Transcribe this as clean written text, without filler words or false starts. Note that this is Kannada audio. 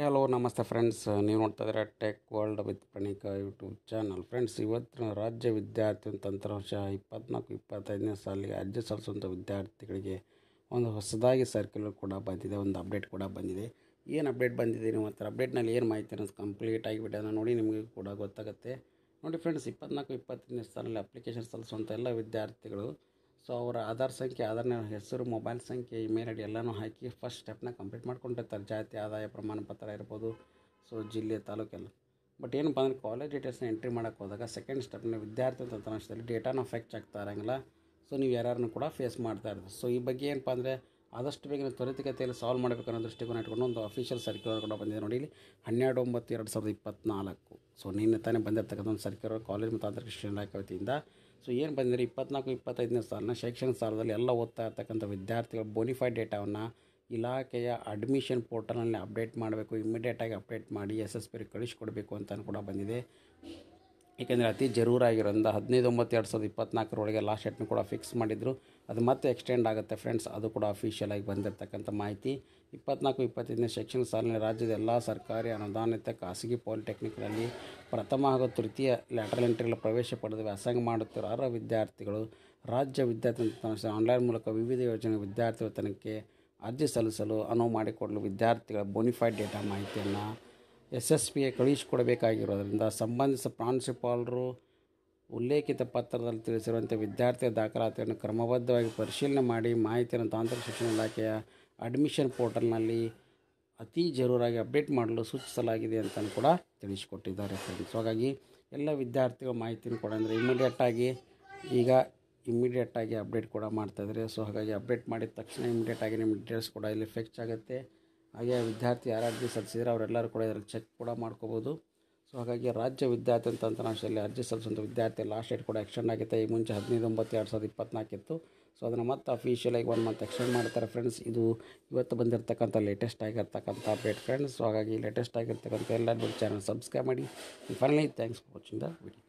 ಹಲೋ ನಮಸ್ತೆ ಫ್ರೆಂಡ್ಸ್, ನೀವು ನೋಡ್ತಾ ಇದ್ದೀರಾ tech world with Praneeka YouTube channel. Friends, ಇವತ್ತಿನ ರಾಜ್ಯ ವಿದ್ಯಾರ್ಥಿ ತಂತ್ರಾಂಶ 24-25ನೇ ಸಾಲಿಗೆ ಅರ್ಜಿ ಸಲ್ಲಿಸುವಂಥ ವಿದ್ಯಾರ್ಥಿಗಳಿಗೆ ಒಂದು ಹೊಸದಾಗಿ ಸರ್ಕ್ಯುಲರ್ ಕೂಡ ಬಂದಿದೆ, ಒಂದು ಅಪ್ಡೇಟ್ ಕೂಡ ಬಂದಿದೆ. ಏನು ಅಪ್ಡೇಟ್ ಬಂದಿದೆ ಮತ್ತು ಅಪ್ಡೇಟ್ನಲ್ಲಿ ಏನು ಮಾಹಿತಿ ಅನ್ನೋದು ಕಂಪ್ಲೀಟ್ ಆಗಿಬಿಟ್ಟು ನೋಡಿ ನಿಮಗೆ ಕೂಡ ಗೊತ್ತಾಗುತ್ತೆ. ನೋಡಿ ಫ್ರೆಂಡ್ಸ್, 24-25ನೇ ಸಾಲಿನಲ್ಲಿ ಅಪ್ಲಿಕೇಶನ್ ಸಲ್ಲಿಸುವಂಥ ಎಲ್ಲ ವಿದ್ಯಾರ್ಥಿಗಳು ಅವರ ಆಧಾರ್ ಸಂಖ್ಯೆ, ಆಧಾರ್ನ ಹೆಸರು, ಮೊಬೈಲ್ ಸಂಖ್ಯೆ, ಇಮೇಲ್ ಐ ಡಿ ಎಲ್ಲನೂ ಹಾಕಿ ಫಸ್ಟ್ ಸ್ಟೆಪ್ನ ಕಂಪ್ಲೀಟ್ ಮಾಡ್ಕೊಂಡಿರ್ತಾರೆ. ಜಾತಿ ಆದಾಯ ಪ್ರಮಾಣ ಪತ್ರ ಇರ್ಬೋದು, ಜಿಲ್ಲೆ, ತಾಲೂಕೆಲ್ಲ. ಬಟ್ ಏನಪ್ಪ ಅಂದರೆ ಕಾಲೇಜ್ ಡೀಟೇಲ್ಸ್ನ ಎಂಟ್ರಿ ಮಾಡೋಕ್ಕೆ ಹೋದಾಗ ಸೆಕೆಂಡ್ ಸ್ಟೆಪ್ನ ವಿದ್ಯಾರ್ಥಿ ತಂತ್ರಾಂಶದಲ್ಲಿ ಡೇಟಾನ ಫೆಕ್ಚ್ ಆಗ್ತಾ ಇರೋಂಗಿಲ್ಲ. ನೀವು ಯಾರನ್ನು ಕೂಡ ಫೇಸ್ ಮಾಡ್ತಾ ಇರ್ತೀವಿ. ಈ ಬಗ್ಗೆ ಏನಪ್ಪ ಅಂದರೆ ಆದಷ್ಟು ಬೇಗ ತ್ವರಿತಗತಿಯಲ್ಲಿ ಸಾಲ್ವ್ ಮಾಡಬೇಕು ಅನ್ನೋ ದೃಷ್ಟಿಕೋನ ಇಟ್ಕೊಂಡು ಒಂದು ಅಫಿಷಿಯಲ್ ಸರ್ಕ್ಯುಲರ್ ಕೂಡ ಬಂದಿದೆ. ನೋಡಿ, ಇಲ್ಲಿ 12/9/2024 ನಿನ್ನೆ ತಾನೇ ಬಂದಿರತಕ್ಕಂಥ ಒಂದು ಸರ್ಕ್ಯುಲರ್ ಕಾಲೇಜ್ ಮತ್ತು ತಾಂತ್ರಿಕ ಶಿಕ್ಷಣ ಇಲಾಖೆ ವತಿಯಿಂದ. ಏನು ಬಂದಿದೆ, 24-25ನೇ ಸಾಲಿನ ಶೈಕ್ಷಣಿಕ ಸಾಲದಲ್ಲಿ ಎಲ್ಲ ಓದ್ತಾ ಇರ್ತಕ್ಕಂಥ ವಿದ್ಯಾರ್ಥಿಗಳ ಬೋನಿಫೈಡ್ ಡೇಟಾವನ್ನು ಇಲಾಖೆಯ ಅಡ್ಮಿಷನ್ ಪೋರ್ಟಲ್ನಲ್ಲಿ ಅಪ್ಡೇಟ್ ಮಾಡಬೇಕು. ಇಮಿಡಿಯೇಟಾಗಿ ಅಪ್ಡೇಟ್ ಮಾಡಿ SSP ಕಳಿಸ್ಕೊಡ್ಬೇಕು ಅಂತ ಕೂಡ ಬಂದಿದೆ. ಏಕೆಂದರೆ ಅತಿ ಜರೂರಾಗಿರೋದ್ರಿಂದ 15/9/2024 ಲಾಸ್ಟ್ ಡೇಟ್ನ ಕೂಡ ಫಿಕ್ಸ್ ಮಾಡಿದ್ರು. ಅದು ಮತ್ತೆ ಎಕ್ಸ್ಟೆಂಡ್ ಆಗುತ್ತೆ ಫ್ರೆಂಡ್ಸ್. ಅದು ಕೂಡ ಅಫಿಷಿಯಲ್ ಆಗಿ ಬಂದಿರತಕ್ಕಂಥ ಮಾಹಿತಿ. 24-25ನೇ ಶೈಕ್ಷಣಿಕ ಸಾಲಿನ ರಾಜ್ಯದ ಎಲ್ಲ ಸರ್ಕಾರಿ ಅನುದಾನಿತ ಖಾಸಗಿ ಪಾಲಿಟೆಕ್ನಿಕ್ಗಳಲ್ಲಿ ಪ್ರಥಮ ಹಾಗೂ ತೃತೀಯ ಲ್ಯಾಟರಲ್ ಎಂಟ್ರಿಗಳ ಪ್ರವೇಶ ಪಡೆದು ವ್ಯಾಸಂಗ ಮಾಡುತ್ತಿರುವ ಅರ್ಹ ವಿದ್ಯಾರ್ಥಿಗಳು ರಾಜ್ಯ ವಿದ್ಯಾರ್ಥಿ ತಂತ್ರಾಂಶ ಆನ್ಲೈನ್ ಮೂಲಕ ವಿವಿಧ ಯೋಜನೆ ವಿದ್ಯಾರ್ಥಿ ವೇತನಕ್ಕೆ ಅರ್ಜಿ ಸಲ್ಲಿಸಲು ಅನುವು ಮಾಡಿಕೊಡಲು ವಿದ್ಯಾರ್ಥಿಗಳ ಬೋನಿಫೈಡ್ ಡೇಟಾ ಮಾಹಿತಿಯನ್ನು SSPಗೆ ಕಳುಹಿಸಿಕೊಡಬೇಕಾಗಿರೋದ್ರಿಂದ ಸಂಬಂಧಿಸಿದ ಪ್ರಾಂಶುಪಾಲರು ಉಲ್ಲೇಖಿತ ಪತ್ರದಲ್ಲಿ ತಿಳಿಸಿರುವಂತೆ ವಿದ್ಯಾರ್ಥಿಯ ದಾಖಲಾತಿಯನ್ನು ಕ್ರಮಬದ್ಧವಾಗಿ ಪರಿಶೀಲನೆ ಮಾಡಿ ಮಾಹಿತಿಯನ್ನು ತಾಂತ್ರಿಕ ಶಿಕ್ಷಣ ಇಲಾಖೆಯ ಅಡ್ಮಿಷನ್ ಪೋರ್ಟಲ್ನಲ್ಲಿ ಅತಿ ಜರೂರಾಗಿ ಅಪ್ಡೇಟ್ ಮಾಡಲು ಸೂಚಿಸಲಾಗಿದೆ ಅಂತ ಕೂಡ ತಿಳಿಸಿಕೊಟ್ಟಿದ್ದಾರೆ ಫ್ರೆಂಡ್ಸ್. ಹಾಗಾಗಿ ಎಲ್ಲ ವಿದ್ಯಾರ್ಥಿಗಳ ಮಾಹಿತಿನೂ ಕೂಡ ಅಂದರೆ ಇಮಿಡಿಯೇಟಾಗಿ ಅಪ್ಡೇಟ್ ಕೂಡ ಮಾಡ್ತಾಯಿದ್ದಾರೆ. ಹಾಗಾಗಿ ಅಪ್ಡೇಟ್ ಮಾಡಿದ ತಕ್ಷಣ ಇಮಿಡಿಯೇಟಾಗಿ ನಿಮ್ಮ ಡೀಟೇಲ್ಸ್ ಕೂಡ ಇಲ್ಲಿ ಫೆಕ್ಚ್ ಆಗುತ್ತೆ. ಹಾಗೆ ವಿದ್ಯಾರ್ಥಿ ಯಾರು ಅರ್ಜಿ ಸಲ್ಲಿಸಿದರೆ ಅವರೆಲ್ಲರೂ ಕೂಡ ಇದರಲ್ಲಿ ಚೆಕ್ ಕೂಡ ಮಾಡ್ಕೋಬೋದು. ಹಾಗಾಗಿ ರಾಜ್ಯ ವಿದ್ಯಾರ್ಥಿ ತಂತ್ರಾಂಶದಲ್ಲಿ ಅರ್ಜಿ ಸಲ್ಲಿಸುವಂಥ ವಿದ್ಯಾರ್ಥಿ ಲಾಸ್ಟ್ ಡೇಟ್ ಕೂಡ ಎಕ್ಸ್ಟೆಂಡ್ ಆಗುತ್ತೆ. ಈ ಮುಂಚೆ 15/9/2024 ಇತ್ತು. ಅದನ್ನು ಮತ್ತೆ ಅಫಿಷಿಯಲಾಗಿ 1 ಮಂತ್ ಎಕ್ಸ್ಟೆಂಡ್ ಮಾಡ್ತಾರೆ ಫ್ರೆಂಡ್ಸ್. ಇದು ಇವತ್ತು ಬಂದಿರತಕ್ಕಂಥ ಲೇಟೆಸ್ಟ್ ಆಗಿರ್ತಕ್ಕಂಥ ಅಪ್ಡೇಟ್ ಫ್ರೆಂಡ್ಸ್. ಹಾಗಾಗಿ ಲೇಟೆಸ್ಟ್ ಆಗಿರ್ತಕ್ಕಂಥ ಎಲ್ಲ ಚಾನಲ್ ಸಬ್ಸ್ಕ್ರೈಬ್ ಮಾಡಿ. Finally thanks for watching the video.